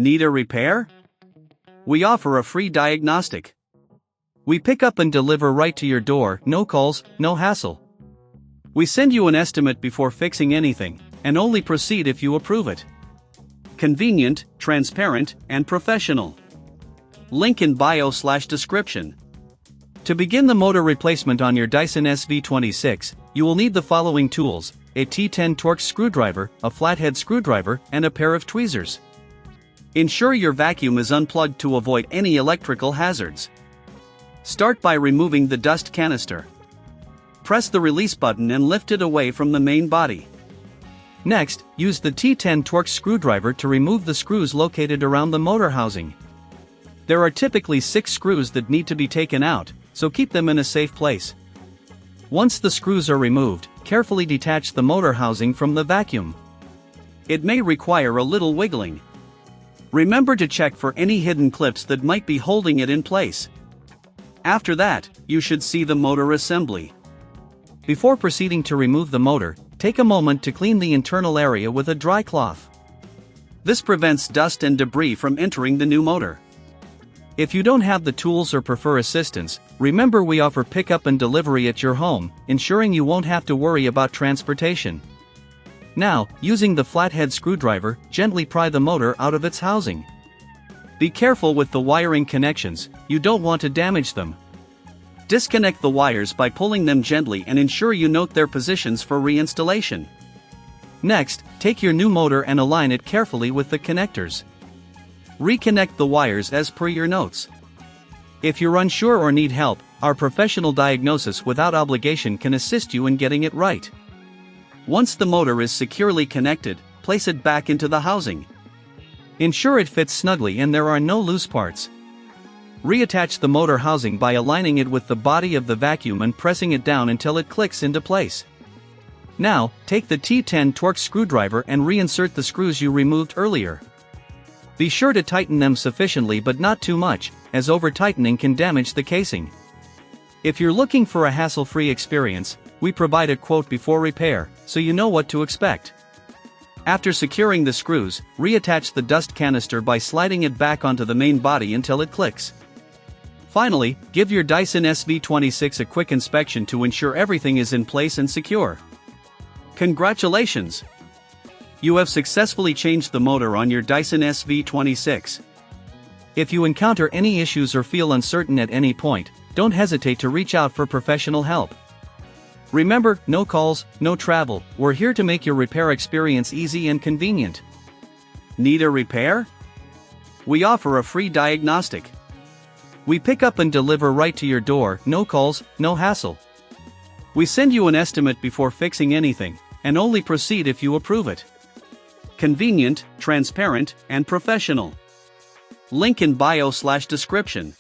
Need a repair? We offer a free diagnostic. We pick up and deliver right to your door, no calls, no hassle. We send you an estimate before fixing anything, and only proceed if you approve it. Convenient, transparent, and professional. Link in bio/description. To begin the motor replacement on your Dyson SV26, you will need the following tools: a T10 Torx screwdriver, a flathead screwdriver, and a pair of tweezers. Ensure your vacuum is unplugged to avoid any electrical hazards. Start by removing the dust canister. Press the release button and lift it away from the main body. Next, use the T10 Torx screwdriver to remove the screws located around the motor housing. There are typically 6 screws that need to be taken out, so keep them in a safe place. Once the screws are removed, carefully detach the motor housing from the vacuum. It may require a little wiggling. Remember to check for any hidden clips that might be holding it in place. After that, you should see the motor assembly. Before proceeding to remove the motor, take a moment to clean the internal area with a dry cloth. This prevents dust and debris from entering the new motor. If you don't have the tools or prefer assistance, remember we offer pickup and delivery at your home, ensuring you won't have to worry about transportation. Now, using the flathead screwdriver, gently pry the motor out of its housing. Be careful with the wiring connections, you don't want to damage them. Disconnect the wires by pulling them gently and ensure you note their positions for reinstallation. Next, take your new motor and align it carefully with the connectors. Reconnect the wires as per your notes. If you're unsure or need help, our professional diagnosis without obligation can assist you in getting it right. Once the motor is securely connected, place it back into the housing. Ensure it fits snugly and there are no loose parts. Reattach the motor housing by aligning it with the body of the vacuum and pressing it down until it clicks into place. Now, take the T10 Torx screwdriver and reinsert the screws you removed earlier. Be sure to tighten them sufficiently but not too much, as over-tightening can damage the casing. If you're looking for a hassle-free experience, we provide a quote before repair, so you know what to expect. After securing the screws, reattach the dust canister by sliding it back onto the main body until it clicks. Finally, give your Dyson SV26 a quick inspection to ensure everything is in place and secure. Congratulations! You have successfully changed the motor on your Dyson SV26. If you encounter any issues or feel uncertain at any point, don't hesitate to reach out for professional help. Remember, no calls, no travel, we're here to make your repair experience easy and convenient. Need a repair? We offer a free diagnostic. We pick up and deliver right to your door, no calls, no hassle. We send you an estimate before fixing anything, and only proceed if you approve it. Convenient, transparent, and professional. Link in bio/description.